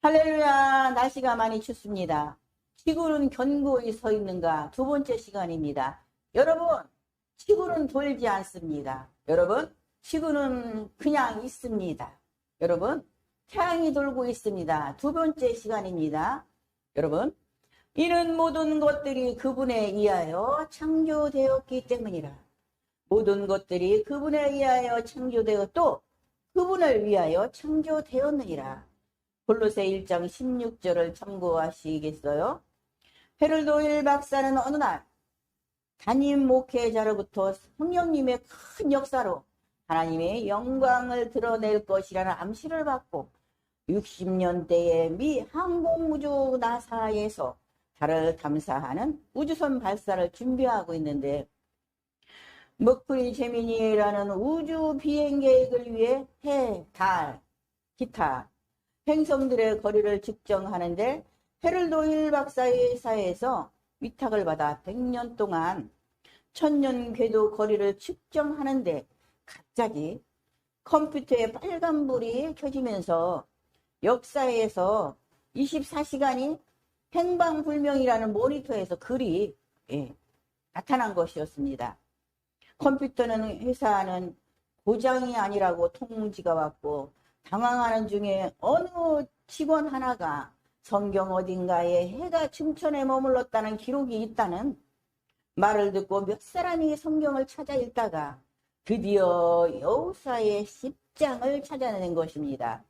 할렐루야, 날씨가 많이 춥습니다. 지구는 견고히 서 있는가? 두 번째 시간입니다. 여러분, 지구는 돌지 않습니다. 여러분, 지구는 그냥 있습니다. 여러분, 태양이 돌고 있습니다. 두 번째 시간입니다. 여러분, 이는 모든 것들이 그분에 의하여 창조되었기 때문이라. 모든 것들이 그분에 의하여 창조되어 또 그분을 위하여 창조되었느니라. 골로새 1장 16절을 참고하시겠어요? 헤를도일 박사는 어느 날 담임 목회자로부터 성령님의 큰 역사로 하나님의 영광을 드러낼 것이라는 암시를 받고 60년대에 미 항공우주 나사에서 달을 탐사하는 우주선 발사를 준비하고 있는데 머큐리 제미니라는 우주 비행 계획을 위해 해, 달, 기타 행성들의 거리를 측정하는데 헤를도일 박사의 회사에서 위탁을 받아 100년 동안 천년 궤도 거리를 측정하는데 갑자기 컴퓨터에 빨간불이 켜지면서 역사에서 24시간이 행방불명이라는 모니터에서 글이 나타난 것이었습니다. 컴퓨터는 회사는 고장이 아니라고 통지가 왔고 당황하는 중에 어느 직원 하나가 성경 어딘가에 해가 춘천에 머물렀다는 기록이 있다는 말을 듣고 몇 사람이 성경을 찾아 읽다가 드디어 여호수아의 10장을 찾아내는 것입니다.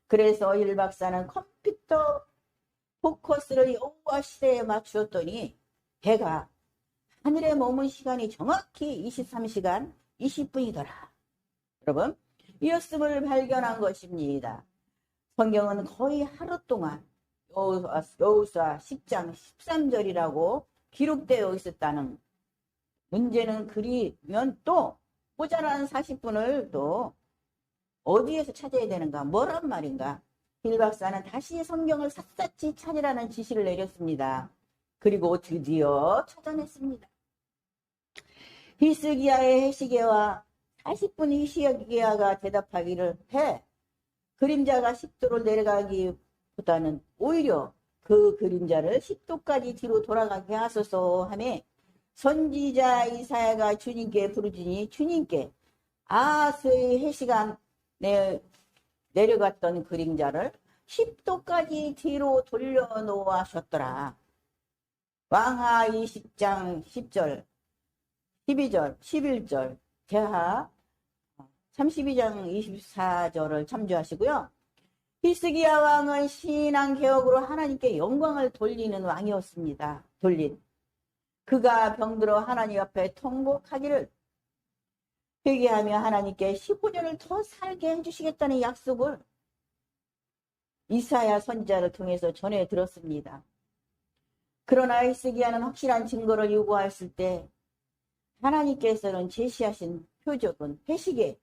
그래서 일 박사는 컴퓨터 포커스를 여호와 시대에 맞추었더니 해가 하늘에 머문 시간이 정확히 23시간 20분이더라. 여러분, 이었음을 발견한 것입니다. 성경은 거의 하루 동안 여호수아 10장 13절이라고 기록되어 있었다는 문제는 그리면 또 모자란 40분을 또 어디에서 찾아야 되는가? 뭐란 말인가? 힐 박사는 다시 성경을 샅샅이 찾으라는 지시를 내렸습니다. 그리고 드디어 찾아냈습니다. 히스기야의 해시계와 40분 히스기야가 대답하기를 해. 그림자가 10도로 내려가기보다는 오히려 그 그림자를 10도까지 뒤로 돌아가게 하소서 하며 선지자 이사야가 주님께 부르짖으니 주님께 아하스의 해시간 내려갔던 그림자를 10도까지 뒤로 돌려놓으셨더라. 왕하 20장 10절, 12절, 11절, 대하 32장 24절을 참조하시고요. 히스기야 왕은 신앙 개혁으로 하나님께 영광을 돌리는 왕이었습니다. 그가 병들어 하나님 앞에 통곡하기를 회개하며 하나님께 15년을 더 살게 해주시겠다는 약속을 이사야 선지자를 통해서 전해 들었습니다. 그러나 히스기야는 확실한 증거를 요구했을 때 하나님께서는 제시하신 표적은 회식의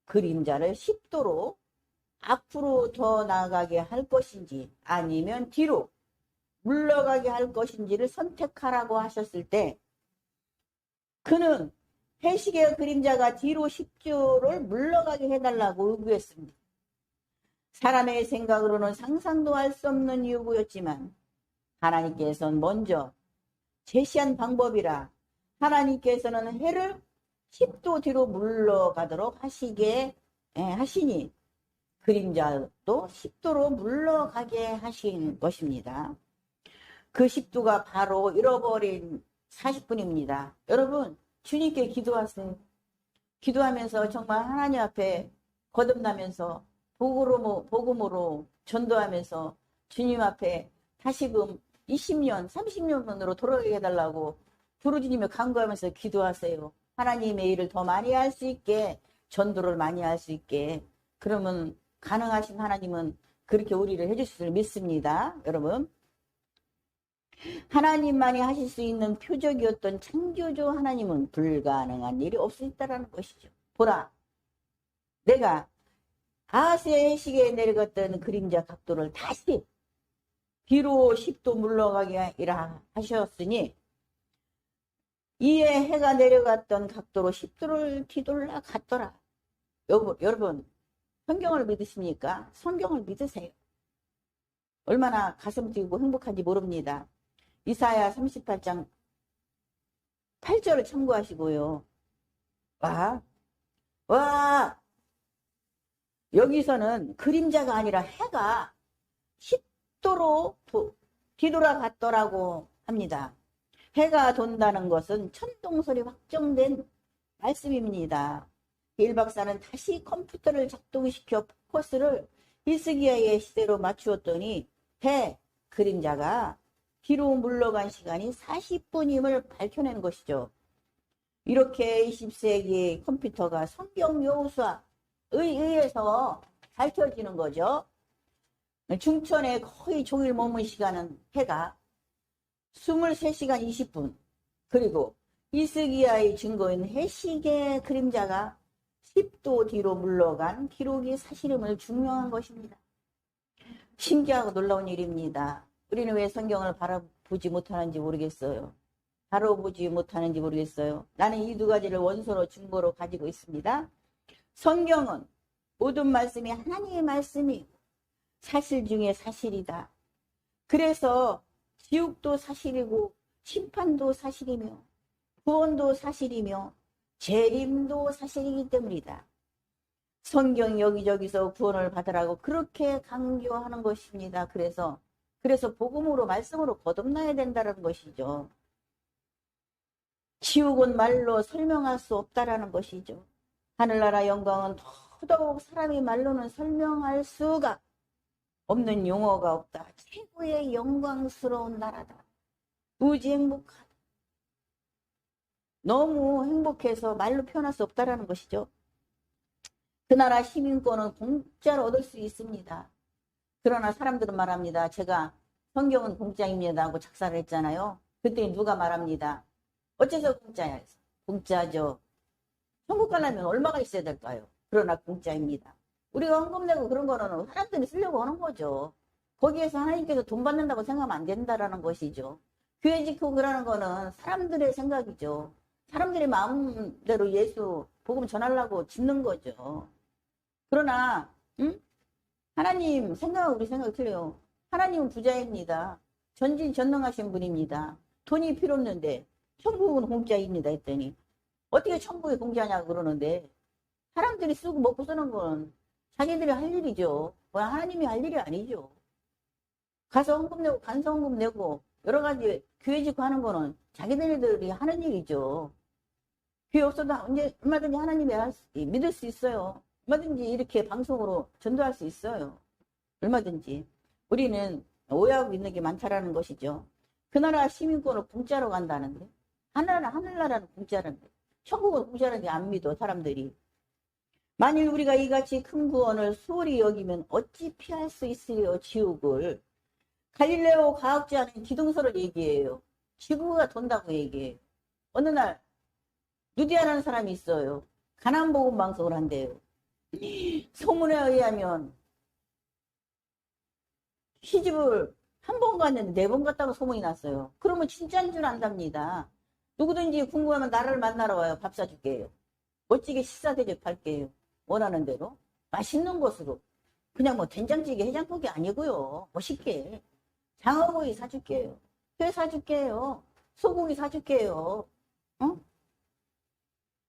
그림자를 10도로 앞으로 더 나아가게 할 것인지 아니면 뒤로 물러가게 할 것인지를 선택하라고 하셨을 때 그는 회식의 그림자가 뒤로 10도를 물러가게 해달라고 요구했습니다. 사람의 생각으로는 상상도 할 수 없는 요구였지만 하나님께서는 먼저 제시한 방법이라 하나님께서는 해를 10도 뒤로 물러가도록 하시니 그림자도 10도로 물러가게 하신 것입니다. 그 10도가 바로 잃어버린 40분입니다. 여러분, 주님께 기도하세요. 기도하면서 정말 하나님 앞에 거듭나면서 복음으로 전도하면서 주님 앞에 다시금 20년, 30년으로 돌아가게 해달라고 부르짖으며 간구하면서 기도하세요. 하나님의 일을 더 많이 할 수 있게, 전도를 많이 할 수 있게. 그러면 가능하신 하나님은 그렇게 우리를 해주실 줄 믿습니다. 여러분, 하나님만이 하실 수 있는 표적이었던 창조주 하나님은 불가능한 일이 없을 있다는 것이죠. 보라, 내가 아하스의 시계에 내려갔던 그림자 각도를 다시 뒤로 10도 물러가게 하셨으니 이에 해가 내려갔던 각도로 10도를 뒤돌아 갔더라. 여러분, 성경을 믿으십니까? 성경을 믿으세요. 얼마나 가슴 뛰고 행복한지 모릅니다. 이사야 38장 8절을 참고하시고요. 와, 여기서는 그림자가 아니라 해가 hit도로 뒤돌아갔더라고 합니다. 해가 돈다는 것은 천동설이 확정된 말씀입니다. 일박사는 다시 컴퓨터를 작동시켜 포커스를 히스기야의 시대로 맞추었더니 해 그림자가 뒤로 물러간 시간이 40분임을 밝혀낸 것이죠. 이렇게 20세기 컴퓨터가 성경 요수와 의해서 밝혀지는 거죠. 중천에 거의 종일 머문 시간은 해가 23시간 20분, 그리고 히스기야의 증거인 해시계 그림자가 10도 뒤로 물러간 기록이 사실임을 증명한 것입니다. 신기하고 놀라운 일입니다. 우리는 왜 성경을 바라보지 못하는지 모르겠어요. 바라보지 못하는지 모르겠어요. 나는 이 두 가지를 원소로 증거로 가지고 있습니다. 성경은 모든 말씀이 하나님의 말씀이고 사실 중에 사실이다. 그래서 지옥도 사실이고 심판도 사실이며 구원도 사실이며 재림도 사실이기 때문이다. 성경 여기저기서 구원을 받으라고 그렇게 강조하는 것입니다. 그래서 복음으로 말씀으로 거듭나야 된다는 것이죠. 지옥은 말로 설명할 수 없다라는 것이죠. 하늘나라 영광은 더더욱 사람의 말로는 설명할 수가 없는 용어가 없다. 최고의 영광스러운 나라다. 무지 행복하다. 너무 행복해서 말로 표현할 수 없다라는 것이죠. 그 나라 시민권은 공짜로 얻을 수 있습니다. 그러나 사람들은 말합니다. 제가 성경은 공짜입니다 하고 작사를 했잖아요. 그때 누가 말합니다. 어째서 공짜야? 공짜죠. 천국 가려면 얼마가 있어야 될까요? 그러나 공짜입니다. 우리가 헌금 내고 그런 거는 사람들이 쓰려고 하는 거죠. 거기에서 하나님께서 돈 받는다고 생각하면 안 된다라는 것이죠. 교회 짓고 그러는 거는 사람들의 생각이죠. 사람들이 마음대로 예수 복음 전하려고 짓는 거죠. 그러나 하나님 생각하고 우리 생각이 틀려요. 하나님은 부자입니다. 전지전능하신 분입니다. 돈이 필요 없는데 천국은 공짜입니다 했더니 어떻게 천국이 공짜냐고 그러는데 사람들이 쓰고 먹고 쓰는 건 자기들이 할 일이죠. 하나님이 할 일이 아니죠. 가서 헌금 내고 간서 헌금 내고 여러 가지 교회 짓고 하는 거는 자기들이 하는 일이죠. 교회 없어도 언제 얼마든지 하나님이 믿을 수 있어요. 얼마든지 이렇게 방송으로 전도할 수 있어요. 얼마든지. 우리는 오해하고 있는 게 많다라는 것이죠. 그 나라 시민권을 공짜로 간다는데 하늘나라는 공짜라는데 천국은 공짜라는데 안 믿어 사람들이. 만일 우리가 이같이 큰 구원을 소홀히 여기면 어찌 피할 수 있으려 지옥을. 갈릴레오 과학자는 기둥설을 얘기해요. 지구가 돈다고 얘기해요. 어느 날 누디아라는 사람이 있어요. 가나안복음 방송을 한대요. 소문에 의하면 시집을 한 번 갔는데 4번 갔다고 소문이 났어요. 그러면 진짜인 줄 안답니다. 누구든지 궁금하면 나를 만나러 와요. 밥 사줄게요. 멋지게 식사 대접할게요. 원하는 대로. 맛있는 곳으로. 그냥 뭐 된장찌개 해장국이 아니고요. 멋있게. 장어구이 사줄게요. 회 사줄게요. 소고기 사줄게요. 어?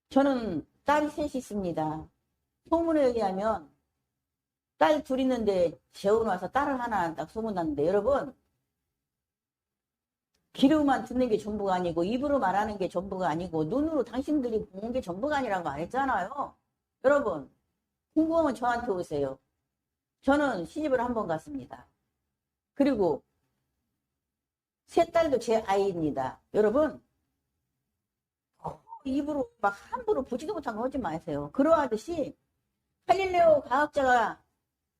저는 딸이 셋이 있습니다. 소문에 의하면 딸 둘 있는데 재혼와서 딸을 하나 딱 소문났는데 여러분 귀로만 듣는 게 전부가 아니고 입으로 말하는 게 전부가 아니고 눈으로 당신들이 보는 게 전부가 아니라고 말했잖아요. 여러분 궁금하면 저한테 오세요. 저는 시집을 한 번 갔습니다. 그리고 세 딸도 제 아이입니다. 여러분 입으로 막 함부로 보지도 못한 거 하지 마세요. 그러하듯이 갈릴레오 과학자가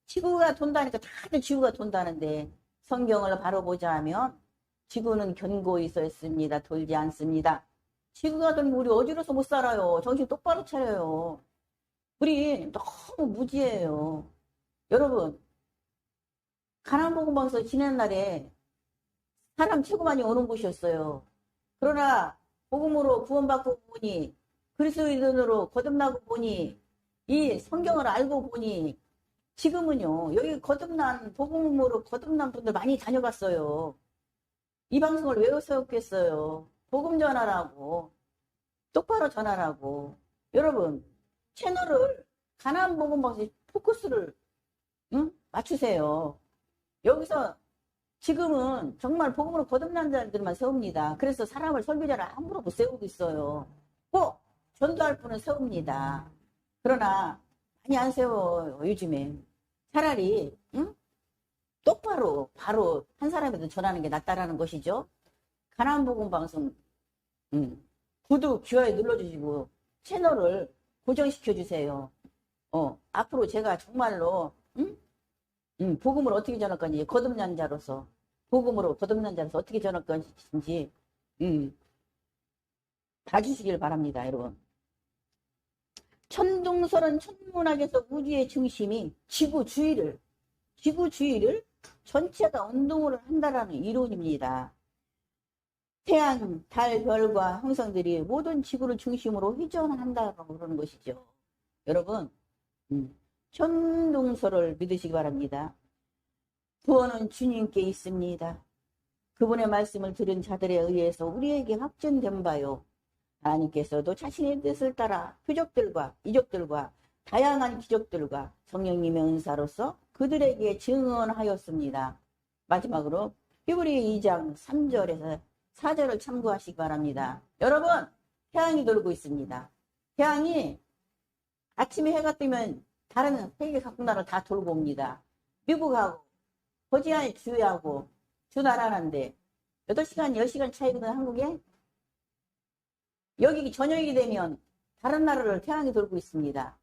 지구가 돈다니까 다들 지구가 돈다는데 성경을 바로 보자 하면 지구는 견고히 서 있습니다. 돌지 않습니다. 지구가 돌면 우리 어지러워서 못 살아요. 정신 똑바로 차려요. 우리 너무 무지해요. 여러분 가나안복음방송 지난 날에 사람 최고 많이 오는 곳이었어요. 그러나 복음으로 구원받고 보니 그리스도인으로 거듭나고 보니 이 성경을 알고 보니 지금은요, 여기 거듭난, 복음으로 거듭난 분들 많이 다녀갔어요. 이 방송을 왜 세웠겠어요? 복음 전하라고. 똑바로 전하라고. 여러분, 채널을 가나안 복음 방송 포커스를 맞추세요. 여기서 지금은 정말 복음으로 거듭난 자들만 세웁니다. 그래서 사람을 설교자를 함부로 못 세우고 있어요. 꼭 전도할 분은 세웁니다. 그러나 많이 안 세워요, 요즘에. 차라리 똑바로 바로 한 사람에도 전하는 게 낫다라는 것이죠. 가나안 복음 방송 구독, 좋아요 눌러주시고 채널을 고정시켜 주세요. 앞으로 제가 정말로 복음을 어떻게 전할 건지, 거듭난 자로서 복음으로 거듭난 자로서 어떻게 전할 것인지 봐주시길 바랍니다, 여러분. 천둥설은 천문학에서 우주의 중심이 지구주위를 전체가 운동을 한다라는 이론입니다. 태양, 달, 별과 행성들이 모든 지구를 중심으로 회전한다고 그러는 것이죠. 여러분, 천둥설을 믿으시기 바랍니다. 구원은 주님께 있습니다. 그분의 말씀을 들은 자들에 의해서 우리에게 확증된 바요. 하나님께서도 자신의 뜻을 따라 표적들과 이적들과 다양한 기적들과 성령님의 은사로서 그들에게 증언하였습니다. 마지막으로 히브리 2장 3절에서 4절을 참고하시기 바랍니다. 여러분, 태양이 돌고 있습니다. 태양이 아침에 해가 뜨면 다른 세계 각국 나라를 다 돌고 옵니다. 미국하고 버지니아 주하고 두 나라인데 8시간, 10시간 차이거든, 한국에. 여기 저녁이 되면 다른 나라를 태양이 돌고 있습니다.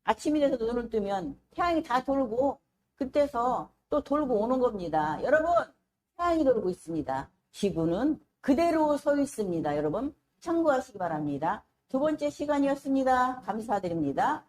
아침이 돼서 눈을 뜨면 태양이 다 돌고 그때서 또 돌고 오는 겁니다. 여러분, 태양이 돌고 있습니다. 지구는 그대로 서 있습니다. 여러분, 참고하시기 바랍니다. 두 번째 시간이었습니다. 감사드립니다.